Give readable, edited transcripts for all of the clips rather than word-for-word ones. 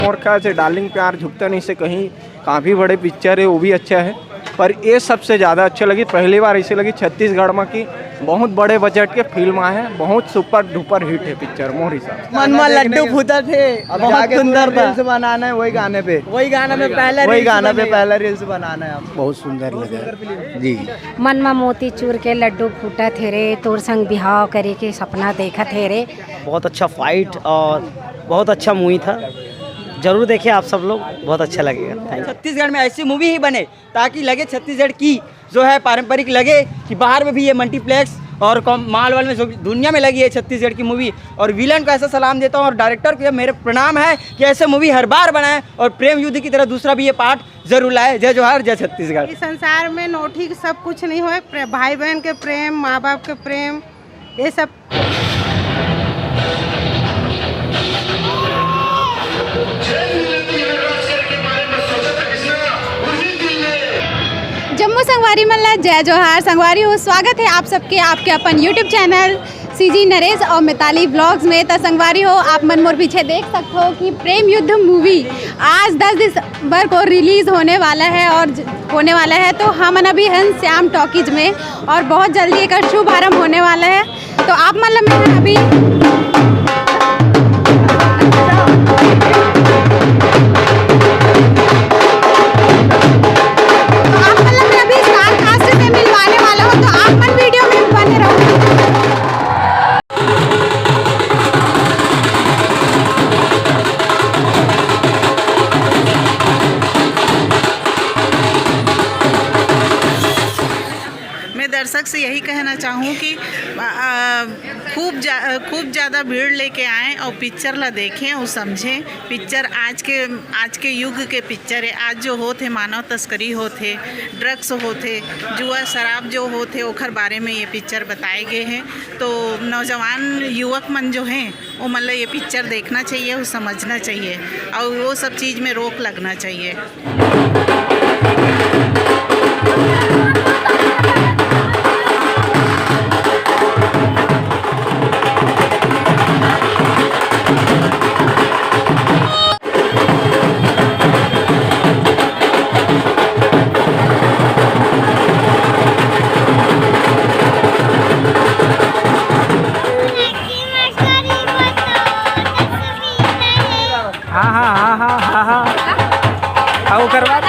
और ख्याल से डार्लिंग प्यार झुकता नहीं से कहीं काफ़ी बड़े पिक्चर है, वो भी अच्छा है। पर ये सबसे ज़्यादा अच्छी लगी, पहली बार ऐसी लगी छत्तीसगढ़ में की बहुत बड़े बजट के फिल्म आए हैं, बहुत सुपर डुपर हिट है पिक्चर मोर हिसाब। मन में लड्डू फूटा थे, बहुत सुंदर रील्स बनाना है, वही गाने पे पहला रील्स बनाना है। बहुत सुंदर लगा जी। मन में मोती चूर के लड्डू फूटा थे रे, तोर संग बिहाव करे के सपना देखा थे रे। बहुत अच्छा फाइट और बहुत अच्छा मूवी था, जरूर देखिए आप सब लोग, बहुत अच्छा लगेगा। छत्तीसगढ़ में ऐसी मूवी ही बने ताकि लगे छत्तीसगढ़ की जो है पारंपरिक लगे, कि बाहर में भी ये मल्टीप्लेक्स और माल वाल में जो दुनिया में लगी है छत्तीसगढ़ की मूवी। और विलन को ऐसा सलाम देता हूँ और डायरेक्टर को मेरे प्रणाम है कि ऐसे मूवी हर बार बनाए और प्रेम युद्ध की तरह दूसरा भी ये पार्ट जरूर लाए। जय जोहार, जय छत्तीसगढ़। इस संसार में नोटी सब कुछ नहीं हो, भाई बहन के प्रेम, माँ बाप के प्रेम, ये सब। जम्मू संगवारी मल्ला जय जोहार। संगवारी हो, स्वागत है आप सबके आपके अपन यूट्यूब चैनल सीजी नरेश और मिताली ब्लॉग्स में। तो संगवारी हो, आप मन मोर पीछे देख सकते हो कि प्रेम युद्ध मूवी आज 10 दिसंबर को रिलीज़ होने वाला है तो हम अभी हैं श्याम टॉकीज में और बहुत जल्दी एक शुभारंभ होने वाला है। तो आप मतलब मैं अभी मिलवाने वाला हूँ, तो आप मन वीडियो में बने रहो। मैं दर्शक से यही कहना चाहूँ कि खूब ज़्यादा भीड़ लेके आएँ और पिक्चर ला देखें और समझें। पिक्चर आज के युग के पिक्चर है। आज जो होते मानव तस्करी होते, ड्रग्स होते, जुआ शराब जो होते ओखर बारे में ये पिक्चर बताए गए हैं। तो नौजवान युवक मन जो हैं वो मतलब ये पिक्चर देखना चाहिए और समझना चाहिए और वो सब चीज़ में रोक लगना चाहिए। हाँ करवा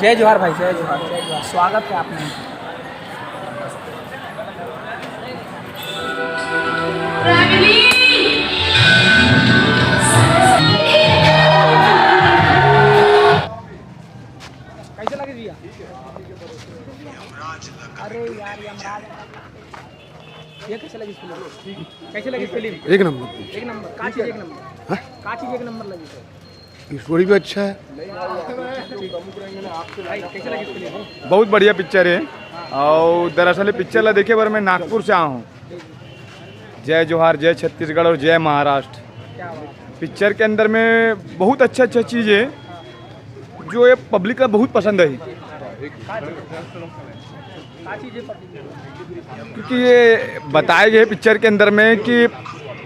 जय जोहार भाई, जय जोहार, जय जोहार। स्वागत है आपने। कैसे लगे भैया? अरे यार यमराज, ये कैसे लगी फिल्म? कैसे लगी फिल्म? एक नंबर। एक नंबर। का चीज एक नंबर? का चीज एक नंबर लगी सर? स्टोरी भी अच्छा है। कैसे लगी फिल्म? बहुत बढ़िया पिक्चर है। और दरअसल पिक्चर ला देखे बार मैं नागपुर से आया हूँ। जय जोहार, जय छत्तीसगढ़ और जय महाराष्ट्र। पिक्चर के अंदर में बहुत अच्छा चीज़ है जो ये पब्लिक का बहुत पसंद है, क्योंकि ये बताए गए पिक्चर के अंदर में कि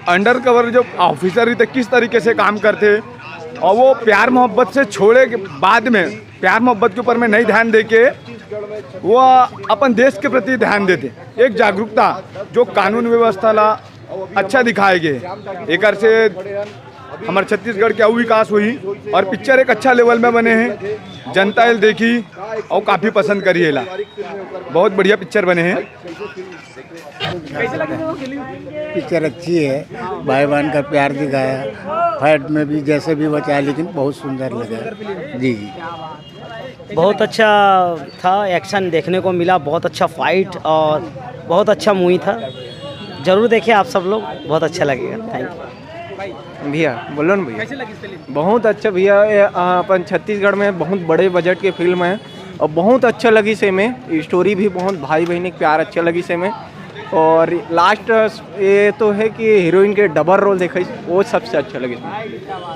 अंडर कवर जो ऑफिसर थे किस तरीके से काम करते और वो प्यार मोहब्बत से छोड़े के बाद में प्यार मोहब्बत के ऊपर में नहीं ध्यान दे के वो अपन देश के प्रति ध्यान देते। एक जागरूकता जो कानून व्यवस्था ला अच्छा दिखाए गए, एक से हमारे छत्तीसगढ़ की विकास हुई और पिक्चर एक अच्छा लेवल में बने हैं। जनता ये देखी और काफ़ी पसंद करी है, बहुत बढ़िया पिक्चर बने हैं। पिक्चर अच्छी है, भाई बहन का प्यार दिखाया, फाइट में भी जैसे भी बचाया, लेकिन बहुत सुंदर लगा जी। बहुत अच्छा था, एक्शन देखने को मिला, बहुत अच्छा फाइट और बहुत अच्छा मूवी था। ज़रूर देखिए आप सब लोग, बहुत अच्छा लगेगा। थैंक यू भैया। बोलो ना भैया। बहुत अच्छा भैया, अपन छत्तीसगढ़ में बहुत बड़े बजट की फिल्म है और बहुत अच्छा लगी से में, स्टोरी भी बहुत भाई बहनी प्यार अच्छा लगी से में। और लास्ट ये तो है कि हीरोइन के डबल रोल देखा, वो सबसे अच्छा लगे।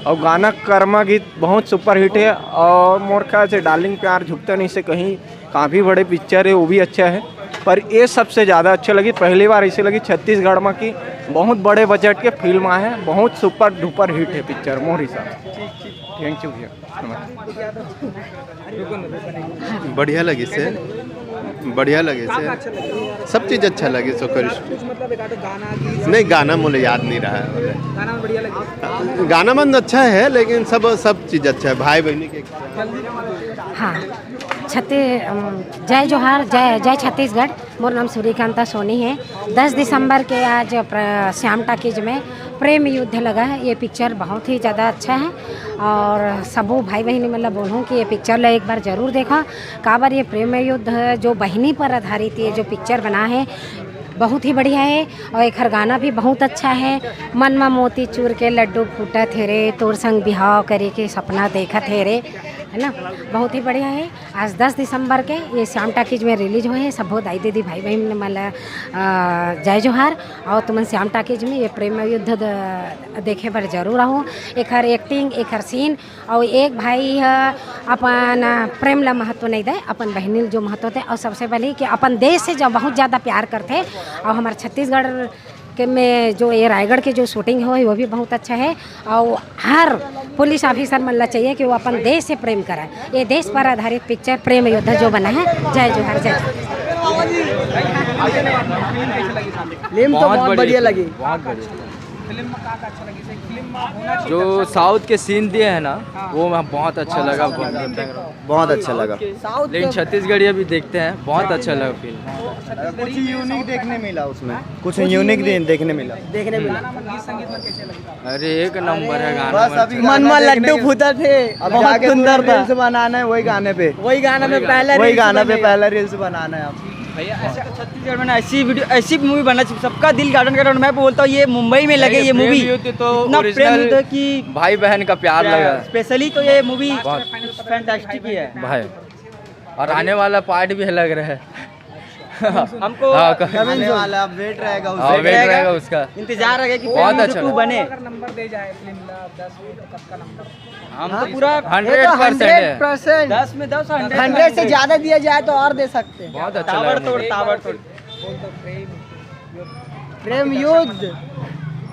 और गाना कर्मा गीत बहुत सुपर हिट है और मोर ख्याल से डार्लिंग प्यार झुकता नहीं से कहीं काफ़ी बड़े पिक्चर है, वो भी अच्छा है। पर ये सबसे ज़्यादा अच्छा लगी, पहली बार ऐसे लगी छत्तीसगढ़ में कि बहुत बड़े बजट के फिल्म आए हैं, बहुत सुपर डुपर हिट है पिक्चर मोर हिसाब से। थैंक यू भैया। बढ़िया लगे से, बढ़िया लगे से, सब चीज़ अच्छा लगे। सोकर नहीं, गाना मुझे याद नहीं रहा है। गाना मन अच्छा है लेकिन सब चीज़ अच्छा है। भाई बहनी के हाँ, जय जोहार, जय छत्तीसगढ़। मोर नाम सूर्यकांता सोनी है। 10 दिसंबर के आज श्याम टाकीज में प्रेम युद्ध लगा है। ये पिक्चर बहुत ही ज़्यादा अच्छा है और सबो भाई बहनी मतलब बोलूँ कि ये पिक्चर ला एक बार ज़रूर देखा। काबर ये प्रेम युद्ध जो बहनी पर आधारित ये जो पिक्चर बना है बहुत ही बढ़िया है और एक गाना भी बहुत अच्छा है। मन में मोती चूर के लड्डू फूटा थे रे, तोर संग बिहाव करे के सपना देखा थे रे, है ना। बहुत ही बढ़िया है। आज 10 दिसंबर के ये श्याम टाकीज में रिलीज हुए हैं। सबो दाई दीदी भाई बहन मला जय जोहार। और तुमन श्याम टाकीज में ये प्रेम युद्ध देखे पर जरूर आहो। एक एक्टिंग, एक सीन और एक भाई अपन प्रेम ला महत्व नहीं दे, अपन बहनी जो महत्व दे। और सबसे पहले कि अपन देश से जो बहुत ज़्यादा प्यार करते और हमारे छत्तीसगढ़ के में जो ये रायगढ़ की जो शूटिंग है वो भी बहुत अच्छा है। और हर पुलिस ऑफिसर मन चाहिए कि वो अपन देश से प्रेम करें। ये देश पर आधारित पिक्चर प्रेम योद्धा जो बना है। जय जोहार, जय। फिल्म तो बहुत बढ़िया लगी, बहुत बढ़िया। जो साउथ के सीन दिए हैं ना वो बहुत अच्छा लगा, बहुत अच्छा लगा। लेकिन छत्तीसगढ़ी भी देखते हैं, बहुत अच्छा लगा फिल्म। कुछ यूनिक देखने मिला उसमें, कुछ यूनिक देखने मिला। अरे एक नंबर है गाना। मन में लड्डू फूटा थे, बहुत सुंदर था। रील्स बनाना है वही गाने पे, वही गाना पे पहला रील्स बनाना है। आप भैया छत्तीसगढ़ में ऐसी मूवी बनना चाहिए। सबका दिल गार्डन गार्डन। मैं बोलता हूँ ये मुंबई में लगे ये मूवी तो ओरिजिनल कि भाई बहन का प्यार लगा। स्पेशली तो ये मूवी फैंटास्टिक ही है भाई। और आने वाला पार्ट भी अलग रहा है हमको। आने वाला वेट रहेगा उसका, इंतजार रहेगा कि बहुत अच्छा बने। नंबर दे जाए फिल्म ला 10 तो कब का नंबर? हम तो पूरा 100%। 10 में 10, 100 से ज़्यादा दिया जाए तो और दे सकते हैं। बहुत अच्छा ताबड़तोड़। प्रेम युद्ध।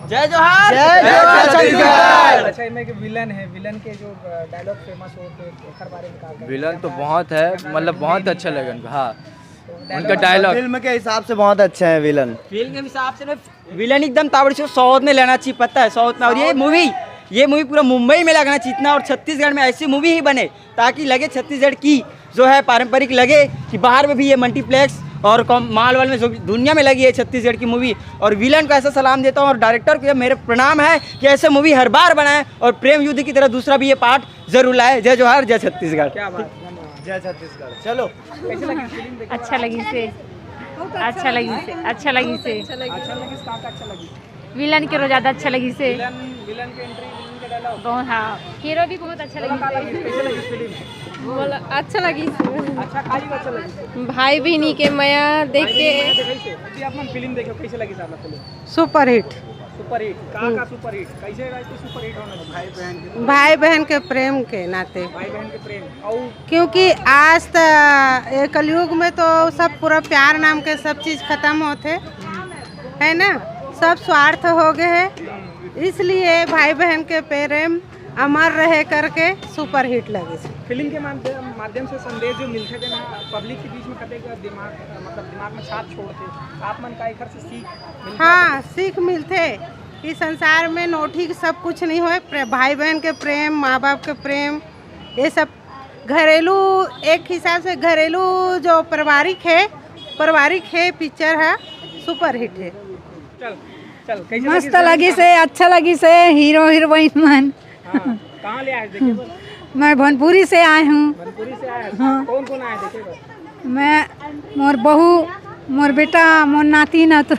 जय जोहार, जय छत्तीसगढ़। अच्छा, इनमें एक विलन है, विलन के जो डायलॉग फेमस होते हैं बारे में। विलन तो बहुत है, मतलब बहुत अच्छा लगा उनका। हाँ, उनका डायलॉग फिल्म के हिसाब से बहुत अच्छा है विलन। फिल्म के हिसाब से विलन एकदम ताबड़ से साउथ में लेना चाहिए, पता है साउथ में। और ये मूवी पूरा मुंबई में लगना चाहिए इतना। और छत्तीसगढ़ में ऐसी मूवी ही बने ताकि लगे छत्तीसगढ़ की जो है पारंपरिक लगे कि बाहर में भी ये मल्टीप्लेक्स और माल वाल में जो दुनिया में लगी है छत्तीसगढ़ की मूवी। और विलन को ऐसा सलाम देता हूँ और डायरेक्टर को मेरे प्रणाम है कि ऐसे मूवी हर बार बनाए और प्रेम युद्ध की तरह दूसरा भी ये पार्ट जरूर लाए। जय जोहार, जय छत्तीसगढ़। जय छत्तीसगढ़। चलो, अच्छा लगी से, अच्छा लगी से। विलन के रो ज्यादा अच्छा लगी से। विलन के एंट्री, विलन के डायलॉग बहुत हाँ हीरो भी बहुत अच्छा लगी कैसे लगी फिल्म बोला अच्छा लगी अच्छा खाली अच्छा लगी भाई बहनी के माया देख के अभी आप मन फिल्म देखो कैसे लगी साहब film super hit super hit का सुपर हिट कैसे रहती सुपर हिट होना चाहिए भाई बहन के प्रेम के नाते भाई बहन के प्रेम और क्योंकि आज कलयुग में तो सब पूरा प्यार नाम के सब चीज़ खत्म होते है ना, सब स्वार्थ हो गए हैं, इसलिए भाई बहन के प्रेम अमर रहे करके सुपर हिट लगी। फिल्म के माध्यम से संदेश जो मिलते थे ना पब्लिक के बीच में कते का दिमाग में छाप छोड़ते आप मन का एक से सीख हाँ सीख मिलते कि संसार में नोटी सब कुछ नहीं हो, भाई बहन के प्रेम, माँ बाप के प्रेम, ये सब घरेलू एक हिसाब से घरेलू जो पारिवारिक है पिक्चर है, सुपर हिट है। चल चल कैसे मस्त लगी से अच्छा लगी से हीरो हीरोइन मन। कहाँ ले आए देखे? मैं भनपुरी से आई हूँ। भनपुरी से आए? हाँ। कौन कौन आए देखे? मैं मोर बहू, मोर बेटा, मोर नाती नात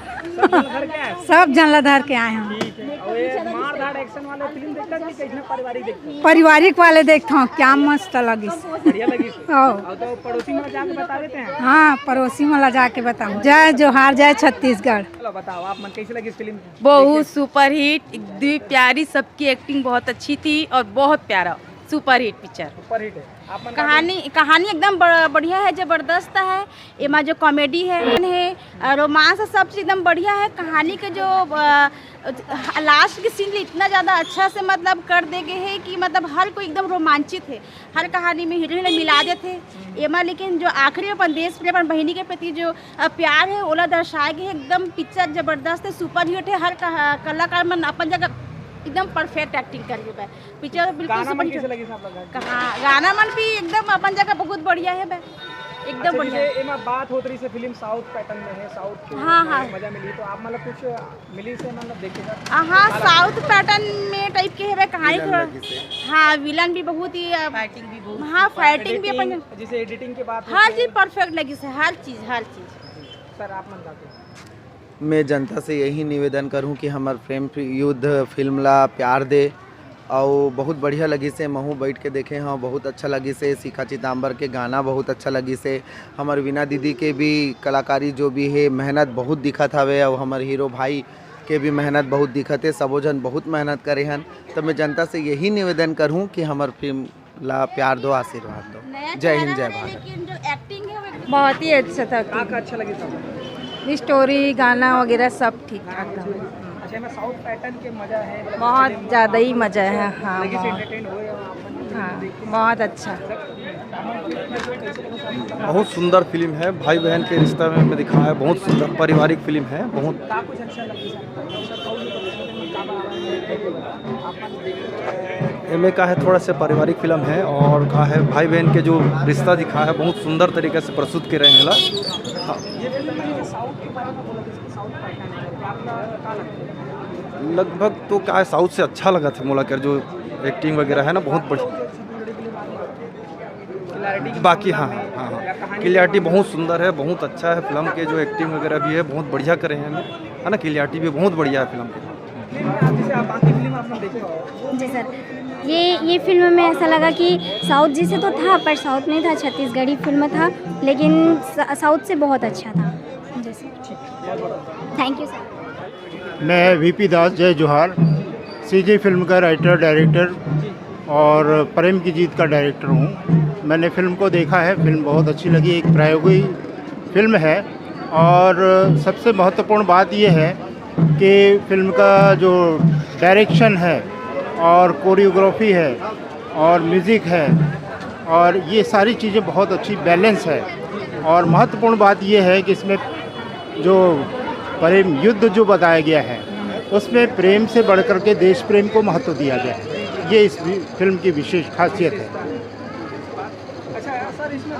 सब जानला धर के आए हूँ। और ये मार धाड़ एक्शन वाले फिल्म देखता है कि कैसे पारिवारिक देखता है? पारिवारिक वाले देखता हूँ, क्या मस्त लगी। बढ़िया लगी। और तो पड़ोसी में जाके बता देते हैं। हाँ पड़ोसी में ला के बताऊँ। जय जोहार, जय छत्तीसगढ़। चलो बताओ आप मन कैसी लगी फिल्म? बहुत सुपर हिट, इतनी प्यारी, सबकी एक्टिंग बहुत अच्छी थी और बहुत प्यारा super hit picture. Super hit है। आप मन कहानी एकदम बढ़िया है, जबरदस्त है। एमा जो कॉमेडी है रोमांस सब चीज़ एकदम बढ़िया है। कहानी के जो लास्ट के सीन इतना ज़्यादा अच्छा से मतलब कर दे गए है कि मतलब हर कोई एकदम रोमांचित है। हर कहानी में हीरोइन मिला देते एमा, लेकिन जो आखिरी में अपन देश प्रेम, अपन बहनी के प्रति जो प्यार है ओला दर्शाए गए है। एकदम पिक्चर जबरदस्त है, सुपर हिट है। हर कलाकार मन अपन जगह एकदम परफेक्ट एक्टिंग कर रही है। पिक्चर बिल्कुल सुपर हिट। कहाँ गाना मन भी एकदम अपन जगह बहुत बढ़िया है, एकदम बढ़िया। एमा बात होत रही से फिल्म साउथ पैटर्न में है, साउथ के हाँ मजा मिली तो आप मतलब कुछ मिली से मतलब देखेगा? हाँ साउथ पैटर्न में टाइप के है कहानी थोड़ा। हाँ विलन भी बहुत ही, फाइटिंग भी बहुत। हाँ फाइटिंग भी अपन जैसे एडिटिंग के बाद हर चीज परफेक्ट लगी से, हर चीज। सर आप मन जाते? मैं जनता से यही निवेदन करूं कि हमार प्रेम युद्ध फिल्म ला प्यार दे और बहुत बढ़िया लगी से। महू बैठ के देखे हाँ बहुत अच्छा लगी से। शिखा चिताम्बर के गाना बहुत अच्छा लगी से। हमार वीना दीदी के भी कलाकारी जो भी है मेहनत बहुत दिखत हवे और हमार हीरो भाई के भी मेहनत बहुत दिखत है। सबो जन बहुत मेहनत करे हन। तो मैं जनता से यही निवेदन करूँ कि हमार फिल्म ला प्यार दो, आशीर्वाद दो। जय हिंद, जय भारत। बहुत ही अच्छा था। अच्छा लगी स्टोरी, गाना वगैरह सब ठीक ठाक था। अच्छा में साउथ पैटर्न के मजा है, बहुत ज़्यादा ही मजा है। हाँ बहुत अच्छा। बहुत सुंदर फिल्म है, भाई बहन के रिश्ते में दिखाया है। बहुत सुंदर पारिवारिक फिल्म है। बहुत एम का है, थोड़ा सा पारिवारिक फिल्म है और का है भाई बहन के जो रिश्ता दिखाया है बहुत सुंदर तरीके से प्रस्तुत कर रहे हैं। हाँ। लगभग तो क्या है साउथ से अच्छा लगा था मोला कर, जो एक्टिंग वगैरह है ना बहुत बढ़िया। बाकी हाँ क्लियरिटी बहुत सुंदर है, बहुत अच्छा है। फिल्म के जो एक्टिंग वगैरह भी है बहुत बढ़िया करे हैं है ना। क्लियरिटी भी बहुत बढ़िया है फिल्म की। जी सर, ये फिल्म में ऐसा लगा कि साउथ जैसे तो था पर साउथ नहीं था, छत्तीसगढ़ी फिल्म था, लेकिन साउथ से बहुत अच्छा था। जैसे थैंक यू सर। मैं वीपी दास, जय जोहार, सीजी फिल्म का राइटर डायरेक्टर और प्रेम की जीत का डायरेक्टर हूँ। मैंने फिल्म को देखा है, फिल्म बहुत अच्छी लगी। एक प्रायोगिक फिल्म है और सबसे महत्वपूर्ण बात यह है कि फिल्म का जो डायरेक्शन है और कोरियोग्राफी है और म्यूज़िक है और ये सारी चीज़ें बहुत अच्छी बैलेंस है। और महत्वपूर्ण बात यह है कि इसमें जो प्रेम युद्ध जो बताया गया है उसमें प्रेम से बढ़कर के देश प्रेम को महत्व दिया गया है। ये इस फिल्म की विशेष खासियत है। अच्छा सर, इसमें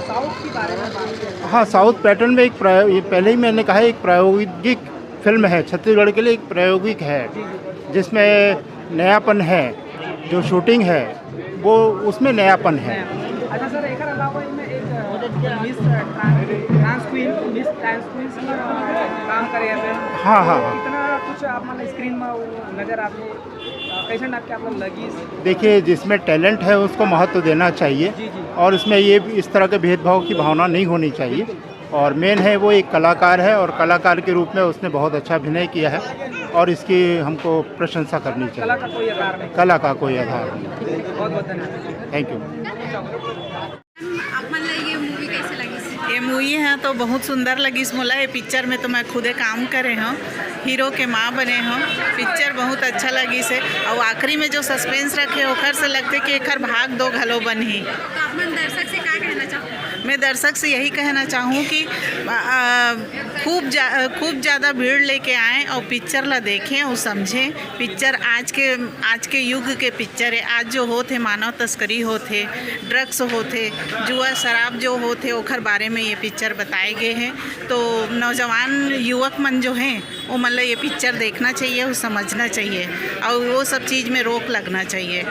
साउथ के बारे में बात करें। हाँ, साउथ पैटर्न में ये पहले ही मैंने कहा एक प्रायोगिक फिल्म है, छत्तीसगढ़ के लिए एक प्रायोगिक है जिसमें नयापन है। जो शूटिंग है वो उसमें नयापन है। अच्छा सर, एक मिस ट्रांस क्वीन काम करे ऐसे हाँ, हाँ, हाँ। कितना कुछ आप मतलब स्क्रीन में वो नजर आते कैसे आपके आप लोग लगी देखिए, जिसमें टैलेंट है उसको महत्व देना चाहिए और इसमें ये इस तरह के भेदभाव की भावना नहीं होनी चाहिए। और मेन है वो एक कलाकार है और कलाकार के रूप में उसने बहुत अच्छा अभिनय किया है और इसकी हमको प्रशंसा करनी चाहिए। कला का कोई आधार नहीं। कला का कोई आधार नहीं। बहुत बहुत धन्यवाद। Thank you. आप मन ये मूवी कैसे लगी? ये मूवी है तो बहुत सुंदर लगी इस मोला। ये पिक्चर में तो मैं खुदे काम करे हूँ, हीरो के माँ बने हूँ। पिक्चर बहुत अच्छा लगी से और आखिरी में जो सस्पेंस रखे ओखर से लगते कि एकर भाग दो घलो बनी। तो आप मन दर्शक से क्या कहना चाहते? मैं दर्शक से यही कहना चाहूँ कि खूब ज़्यादा भीड़ लेके आएँ और पिक्चर ला देखें और समझें। पिक्चर आज के युग के पिक्चर है। आज जो होते मानव तस्करी होते, ड्रग्स होते, जुआ शराब जो होते ओखर बारे में ये पिक्चर बताए गए हैं। तो नौजवान युवक मन जो हैं वो मतलब ये पिक्चर देखना चाहिए और समझना चाहिए और वो सब चीज़ में रोक लगना चाहिए।